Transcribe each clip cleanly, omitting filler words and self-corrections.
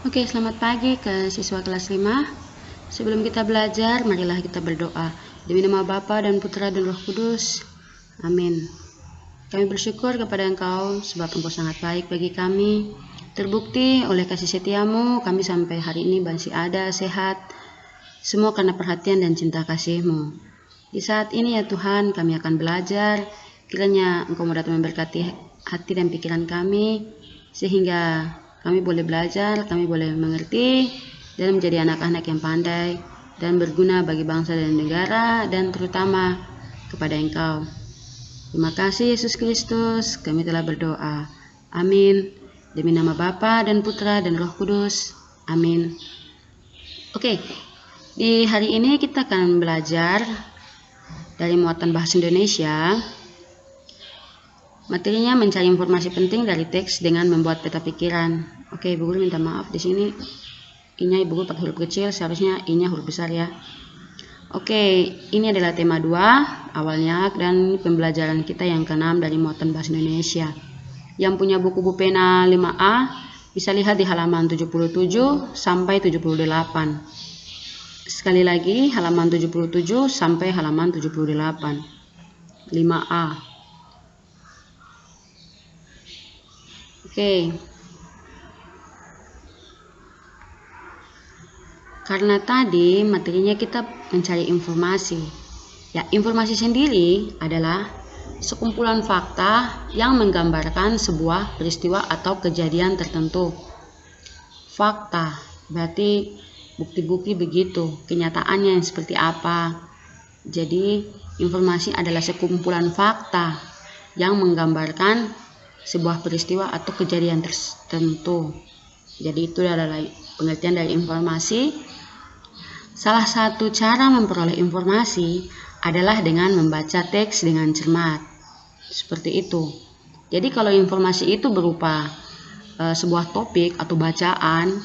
Oke, selamat pagi ke siswa kelas 5. Sebelum kita belajar, marilah kita berdoa. Demi nama Bapa dan Putra dan Roh Kudus. Amin. Kami bersyukur kepada Engkau sebab Engkau sangat baik bagi kami. Terbukti oleh kasih setiamu, kami sampai hari ini masih ada, sehat. Semua karena perhatian dan cinta kasih-Mu. Di saat ini ya Tuhan, kami akan belajar. Kiranya Engkau mau datang memberkati hati dan pikiran kami, sehingga kami boleh belajar, kami boleh mengerti, dan menjadi anak-anak yang pandai dan berguna bagi bangsa dan negara, dan terutama kepada Engkau. Terima kasih Yesus Kristus, kami telah berdoa. Amin. Demi nama Bapa dan Putra dan Roh Kudus. Amin. Oke, di hari ini kita akan belajar dari muatan bahasa Indonesia. Materinya mencari informasi penting dari teks dengan membuat peta pikiran. Oke, Ibu Guru minta maaf di sini I-nya Ibu Guru pakai huruf kecil, seharusnya I-nya huruf besar ya. Oke, ini adalah tema 2 awalnya dan pembelajaran kita yang ke-6 dari muatan bahasa Indonesia. Yang punya buku pena 5A bisa lihat di halaman 77 sampai 78. Sekali lagi, halaman 77 sampai halaman 78. 5A. Oke. Karena tadi materinya kita mencari informasi. Ya, informasi sendiri adalah sekumpulan fakta yang menggambarkan sebuah peristiwa atau kejadian tertentu. Fakta berarti bukti-bukti begitu, kenyataannya yang seperti apa. Jadi, informasi adalah sekumpulan fakta yang menggambarkan sebuah peristiwa atau kejadian tertentu. Jadi itu adalah pengertian dari informasi. Salah satu cara memperoleh informasi adalah dengan membaca teks dengan cermat. Seperti itu. Jadi kalau informasi itu berupa sebuah topik atau bacaan,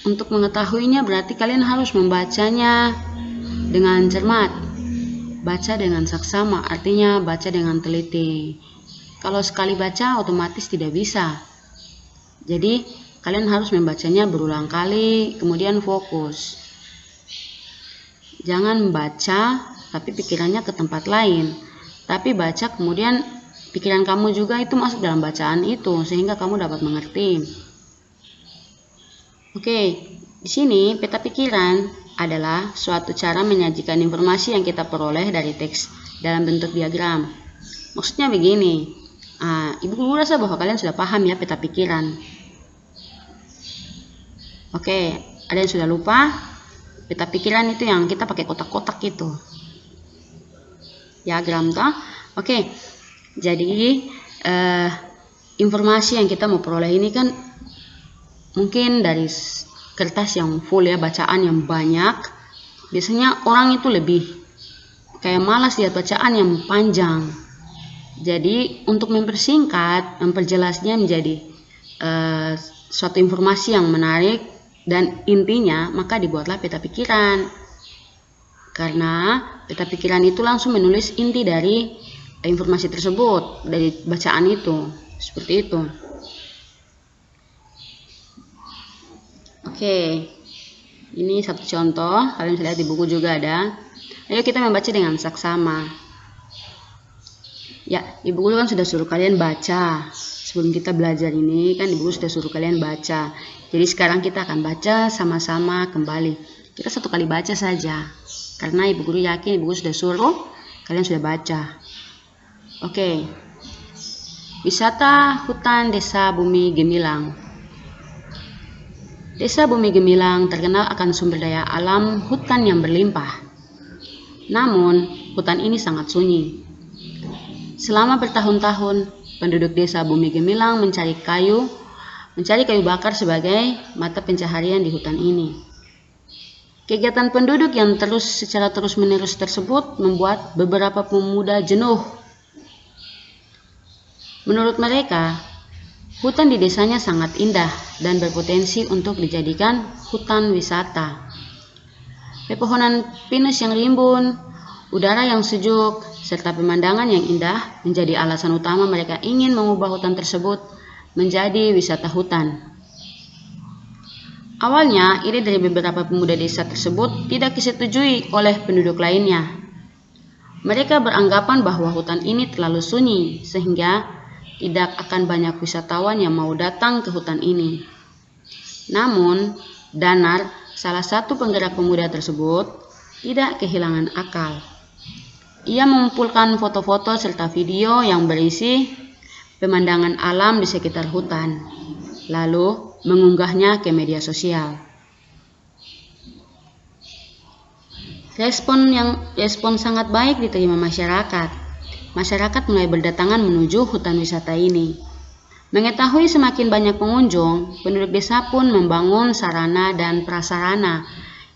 untuk mengetahuinya berarti kalian harus membacanya dengan cermat. Baca dengan saksama, artinya baca dengan teliti. Kalau sekali baca otomatis tidak bisa. Jadi kalian harus membacanya berulang kali, kemudian fokus. Jangan baca tapi pikirannya ke tempat lain. Tapi baca kemudian pikiran kamu juga itu masuk dalam bacaan itu sehingga kamu dapat mengerti. Oke, di sini peta pikiran adalah suatu cara menyajikan informasi yang kita peroleh dari teks dalam bentuk diagram. Maksudnya begini, Ibu Guru rasa bahwa kalian sudah paham ya peta pikiran. Oke, ada yang sudah lupa? Peta pikiran itu yang kita pakai kotak-kotak itu. Diagram toh? Oke, jadi informasi yang kita mau peroleh ini kan mungkin dari kertas yang full ya, bacaan yang banyak. Biasanya orang itu lebih kayak malas lihat bacaan yang panjang. Jadi untuk mempersingkat, memperjelasnya menjadi suatu informasi yang menarik dan intinya, maka dibuatlah peta pikiran. Karena peta pikiran itu langsung menulis inti dari informasi tersebut, dari bacaan itu. Seperti itu. Oke, ini satu contoh, kalian bisa lihat di buku juga ada. Ayo kita membaca dengan saksama. Ya, Ibu Guru kan sudah suruh kalian baca. Sebelum kita belajar ini kan Ibu Guru sudah suruh kalian baca. Jadi sekarang kita akan baca sama-sama kembali. Kita satu kali baca saja. Karena Ibu Guru yakin Ibu Guru sudah suruh, kalian sudah baca. Oke. Wisata hutan desa Bumi Gemilang. Desa Bumi Gemilang terkenal akan sumber daya alam hutan yang berlimpah. Namun, hutan ini sangat sunyi. Selama bertahun-tahun, penduduk desa Bumi Gemilang mencari kayu bakar sebagai mata pencaharian di hutan ini. Kegiatan penduduk yang secara terus-menerus tersebut membuat beberapa pemuda jenuh. Menurut mereka, hutan di desanya sangat indah dan berpotensi untuk dijadikan hutan wisata. Pepohonan pinus yang rimbun, udara yang sejuk, serta pemandangan yang indah menjadi alasan utama mereka ingin mengubah hutan tersebut menjadi wisata hutan. Awalnya, ide dari beberapa pemuda desa tersebut tidak disetujui oleh penduduk lainnya. Mereka beranggapan bahwa hutan ini terlalu sunyi, sehingga tidak akan banyak wisatawan yang mau datang ke hutan ini. Namun, Danar, salah satu penggerak pemuda tersebut, tidak kehilangan akal. Ia mengumpulkan foto-foto serta video yang berisi pemandangan alam di sekitar hutan, lalu mengunggahnya ke media sosial. Respon sangat baik diterima masyarakat. Masyarakat mulai berdatangan menuju hutan wisata ini. Mengetahui semakin banyak pengunjung, penduduk desa pun membangun sarana dan prasarana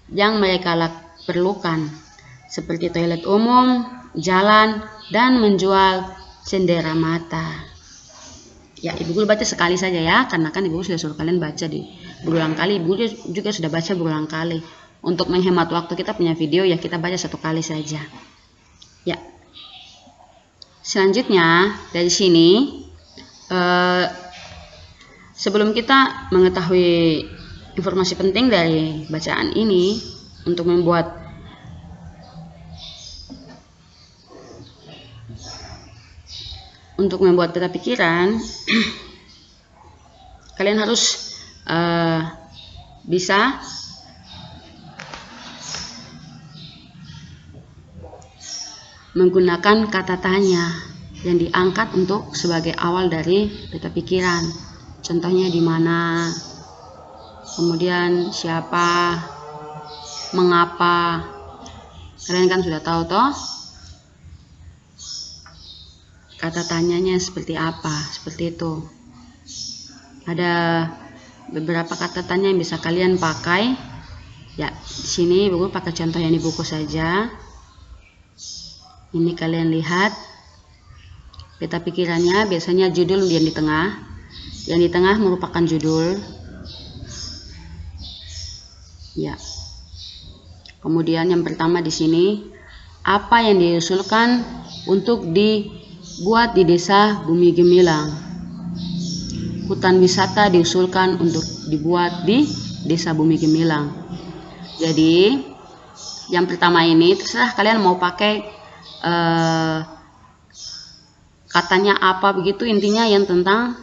yang mereka perlukan, seperti toilet umum, jalan, dan menjual cenderamata. Ya, Ibu Guru baca sekali saja ya, karena kan Ibu Guru sudah suruh kalian baca berulang kali. Ibu Guru juga sudah baca berulang kali. Untuk menghemat waktu kita punya video, ya kita baca satu kali saja. Ya. Selanjutnya dari sini, sebelum kita mengetahui informasi penting dari bacaan ini, untuk membuat peta pikiran, kalian harus bisa menggunakan kata tanya yang diangkat untuk sebagai awal dari peta pikiran. Contohnya di mana, kemudian siapa, mengapa. Kalian kan sudah tahu toh kata tanyanya seperti apa, seperti itu. Ada beberapa kata tanya yang bisa kalian pakai. Ya, di sini Ibu pakai contoh yang di buku saja. Ini kalian lihat peta pikirannya, biasanya judul yang di tengah. Yang di tengah merupakan judul. Ya. Kemudian yang pertama di sini, apa yang diusulkan untuk dibuat di Desa Bumi Gemilang? Hutan wisata diusulkan untuk dibuat di Desa Bumi Gemilang. Jadi, yang pertama ini terserah kalian mau pakai katanya apa begitu, intinya yang tentang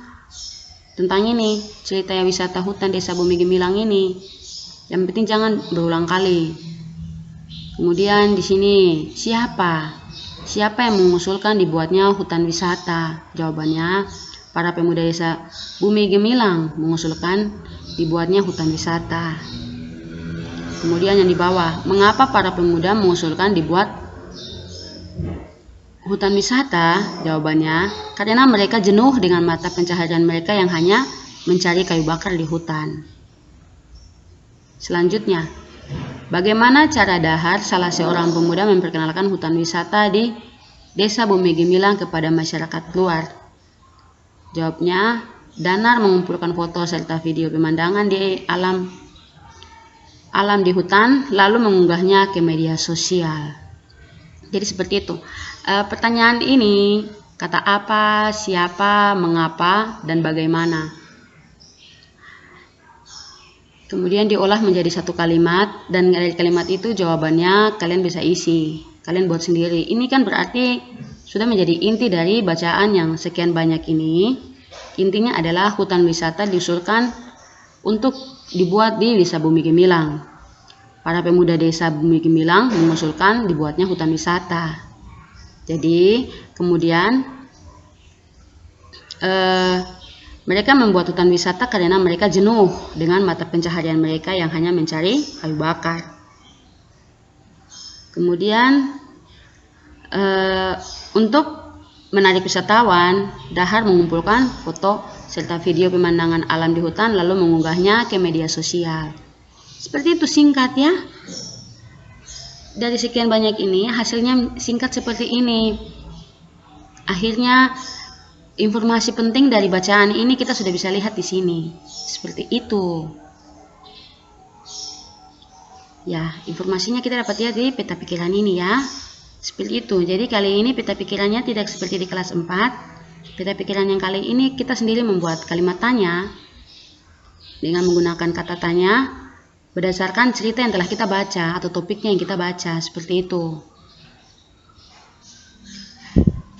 ini cerita wisata hutan Desa Bumi Gemilang ini. Yang penting jangan berulang kali. Kemudian di sini siapa yang mengusulkan dibuatnya hutan wisata? Jawabannya para pemuda Desa Bumi Gemilang mengusulkan dibuatnya hutan wisata. Kemudian yang di bawah, mengapa para pemuda mengusulkan dibuat hutan wisata? Jawabannya, karena mereka jenuh dengan mata pencaharian mereka yang hanya mencari kayu bakar di hutan. Selanjutnya, bagaimana cara Dahar, salah seorang pemuda, memperkenalkan hutan wisata di Desa Bumi Gemilang kepada masyarakat luar? Jawabnya, Danar mengumpulkan foto serta video pemandangan di alam di hutan, lalu mengunggahnya ke media sosial. Jadi seperti itu. Pertanyaan ini, kata apa, siapa, mengapa, dan bagaimana. Kemudian diolah menjadi satu kalimat, dan dari kalimat itu jawabannya kalian bisa isi. Kalian buat sendiri. Ini kan berarti sudah menjadi inti dari bacaan yang sekian banyak ini. Intinya adalah hutan wisata diusulkan untuk dibuat di Desa Bumi Gemilang. Para pemuda Desa Bumi Gemilang mengusulkan dibuatnya hutan wisata. Jadi kemudian mereka membuat hutan wisata karena mereka jenuh dengan mata pencaharian mereka yang hanya mencari kayu bakar. Kemudian untuk menarik wisatawan, Dahar mengumpulkan foto serta video pemandangan alam di hutan lalu mengunggahnya ke media sosial. Seperti itu, singkat ya. Dari sekian banyak ini hasilnya singkat seperti ini. Akhirnya informasi penting dari bacaan ini kita sudah bisa lihat di sini. Seperti itu. Ya, informasinya kita dapat lihat di peta pikiran ini ya. Seperti itu. Jadi kali ini peta pikirannya tidak seperti di kelas 4. Peta pikiran yang kali ini kita sendiri membuat kalimat tanya dengan menggunakan kata tanya berdasarkan cerita yang telah kita baca atau topiknya yang kita baca, seperti itu.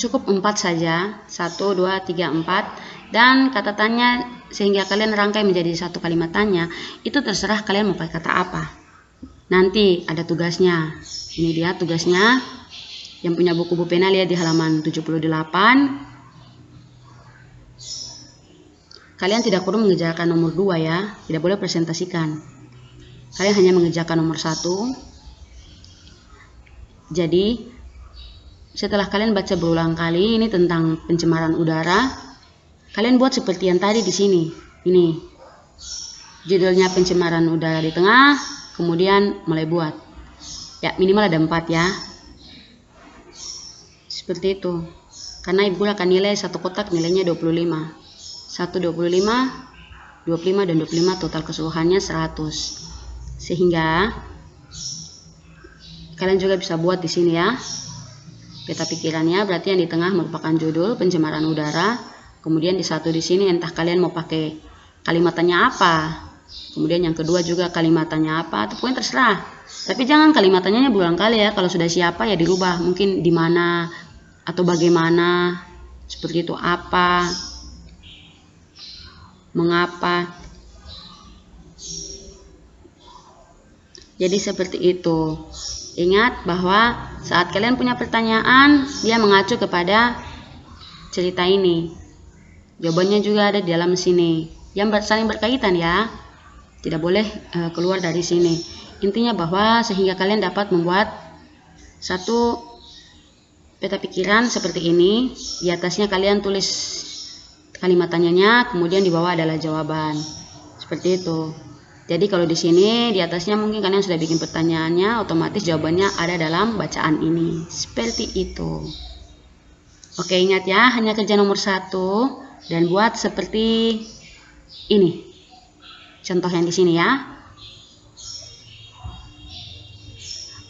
Cukup 4 saja, 1, 2, 3, 4, dan kata tanya sehingga kalian rangkai menjadi satu kalimat tanya. Itu terserah kalian mau pakai kata apa. Nanti ada tugasnya. Ini dia tugasnya. Yang punya buku pena lihat di halaman 78. Kalian tidak perlu mengerjakan nomor 2 ya, tidak boleh presentasikan. Kalian hanya mengerjakan nomor 1. Jadi, setelah kalian baca berulang kali ini tentang pencemaran udara, kalian buat seperti yang tadi di sini. Ini judulnya pencemaran udara di tengah, kemudian mulai buat. Ya, minimal ada 4 ya. Seperti itu. Karena ibu akan nilai satu kotak nilainya 25. 1 25, 25 dan 25 total keseluruhannya 100. Sehingga kalian juga bisa buat di sini ya. Peta pikirannya berarti yang di tengah merupakan judul pencemaran udara. Kemudian di satu di sini entah kalian mau pakai kalimatannya apa. Kemudian yang kedua juga kalimatannya apa, atau pokoknya terserah. Tapi jangan kalimatannya berulang kali ya. Kalau sudah siapa ya dirubah, mungkin di mana atau bagaimana, seperti itu, apa, mengapa. Jadi seperti itu. Ingat bahwa saat kalian punya pertanyaan, dia mengacu kepada cerita ini. Jawabannya juga ada di dalam sini. Yang saling berkaitan ya. Tidak boleh keluar dari sini. Intinya bahwa sehingga kalian dapat membuat satu peta pikiran seperti ini. Di atasnya kalian tulis kalimat tanyanya, kemudian di bawah adalah jawaban. Seperti itu. Jadi kalau di sini di atasnya mungkin kalian sudah bikin pertanyaannya, otomatis jawabannya ada dalam bacaan ini. Seperti itu. Oke, ingat ya, hanya kerja nomor 1 dan buat seperti ini. Contoh yang di sini ya.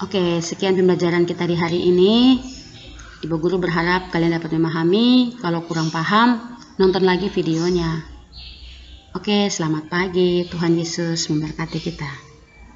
Oke, sekian pembelajaran kita di hari ini. Ibu guru berharap kalian dapat memahami. Kalau kurang paham, nonton lagi videonya. Oke, selamat pagi. Tuhan Yesus memberkati kita.